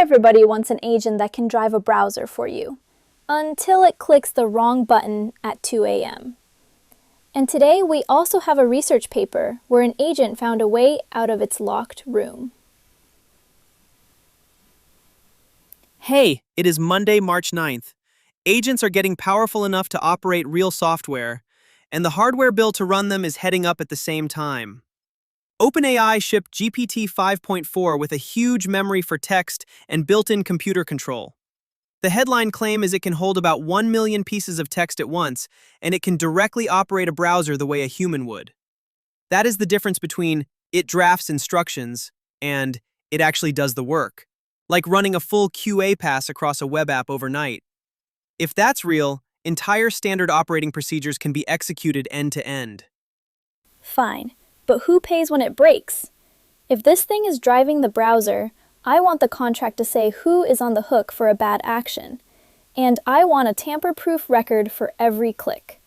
Everybody wants an agent that can drive a browser for you, until it clicks the wrong button at 2 a.m. And today we also have a research paper where an agent found a way out of its locked room. Hey, it is Monday, March 9th. Agents are getting powerful enough to operate real software, and the hardware bill to run them is heading up at the same time. OpenAI shipped GPT 5.4 with a huge memory for text and built-in computer control. The headline claim is it can hold about 1 million pieces of text at once, and it can directly operate a browser the way a human would. That is the difference between it drafts instructions and it actually does the work, like running a full QA pass across a web app overnight. If that's real, entire standard operating procedures can be executed end-to-end. Fine, but who pays when it breaks? If this thing is driving the browser, I want the contract to say who is on the hook for a bad action, and I want a tamper-proof record for every click.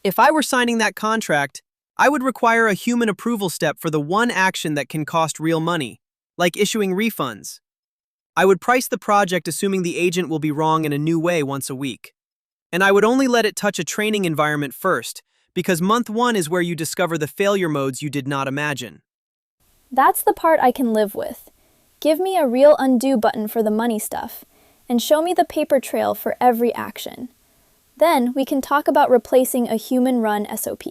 If I were signing that contract, I would require a human approval step for the one action that can cost real money, like issuing refunds. I would price the project assuming the agent will be wrong in a new way once a week. And I would only let it touch a training environment first, because month 1 is where you discover the failure modes you did not imagine. That's the part I can live with. Give me a real undo button for the money stuff, and show me the paper trail for every action. Then we can talk about replacing a human-run SOP.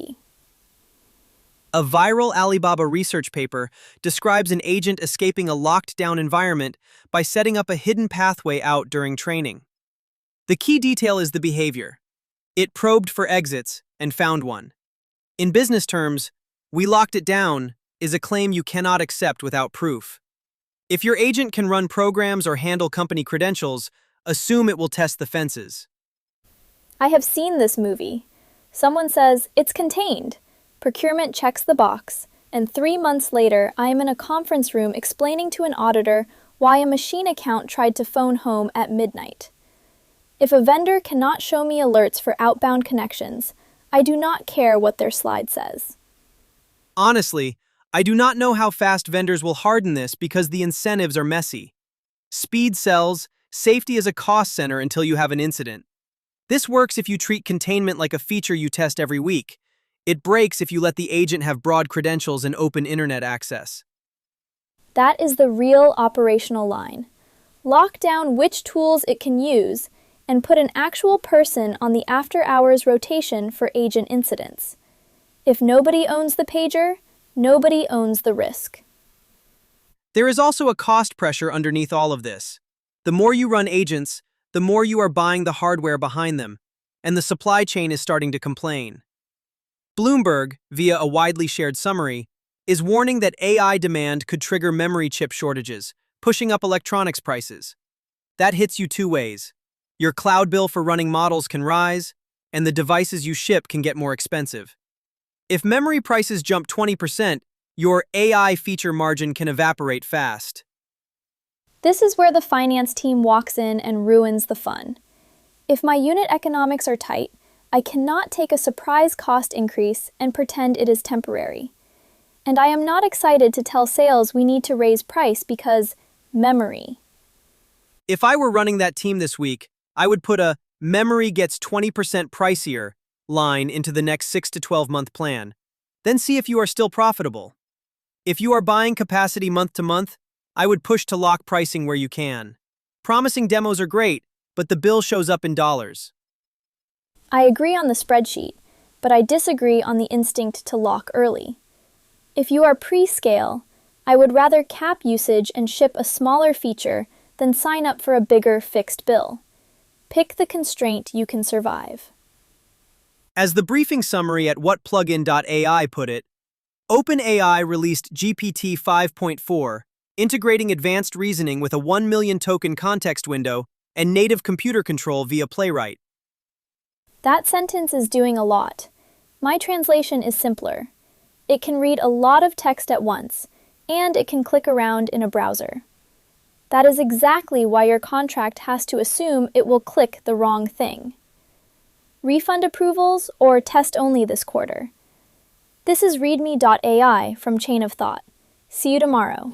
A viral Alibaba research paper describes an agent escaping a locked-down environment by setting up a hidden pathway out during training. The key detail is the behavior. It probed for exits and found one. In business terms, "we locked it down" is a claim you cannot accept without proof. If your agent can run programs or handle company credentials, assume it will test the fences. I have seen this movie. Someone says, "It's contained." Procurement checks the box, and 3 months later, I am in a conference room explaining to an auditor why a machine account tried to phone home at midnight. If a vendor cannot show me alerts for outbound connections, I do not care what their slide says. Honestly, I do not know how fast vendors will harden this because the incentives are messy. Speed sells, safety is a cost center until you have an incident. This works if you treat containment like a feature you test every week. It breaks if you let the agent have broad credentials and open internet access. That is the real operational line. Lock down which tools it can use and put an actual person on the after-hours rotation for agent incidents. If nobody owns the pager, nobody owns the risk. There is also a cost pressure underneath all of this. The more you run agents, the more you are buying the hardware behind them, and the supply chain is starting to complain. Bloomberg, via a widely shared summary, is warning that AI demand could trigger memory chip shortages, pushing up electronics prices. That hits you 2 ways. Your cloud bill for running models can rise, and the devices you ship can get more expensive. If memory prices jump 20%, your AI feature margin can evaporate fast. This is where the finance team walks in and ruins the fun. If my unit economics are tight, I cannot take a surprise cost increase and pretend it is temporary. And I am not excited to tell sales we need to raise price because memory. If I were running that team this week, I would put a "memory gets 20% pricier" line into the next 6 to 12-month plan. Then see if you are still profitable. If you are buying capacity month to month, I would push to lock pricing where you can. Promising demos are great, but the bill shows up in dollars. I agree on the spreadsheet, but I disagree on the instinct to lock early. If you are pre-scale, I would rather cap usage and ship a smaller feature than sign up for a bigger fixed bill. Pick the constraint you can survive. As the briefing summary at whatplugin.ai put it, OpenAI released GPT 5.4, integrating advanced reasoning with a 1 million token context window and native computer control via Playwright. That sentence is doing a lot. My translation is simpler. It can read a lot of text at once, and it can click around in a browser. That is exactly why your contract has to assume it will click the wrong thing. Refund approvals or test only this quarter? This is readme.ai from Chain of Thought. See you tomorrow.